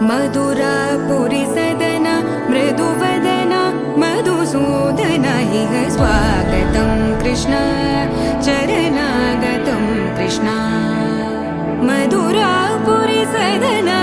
मधुरापुरी सदना मृदुवदना मधुसूदन इह स्वागतं कृष्ण चरणागतं कृष्ण मधुरापुरी सदना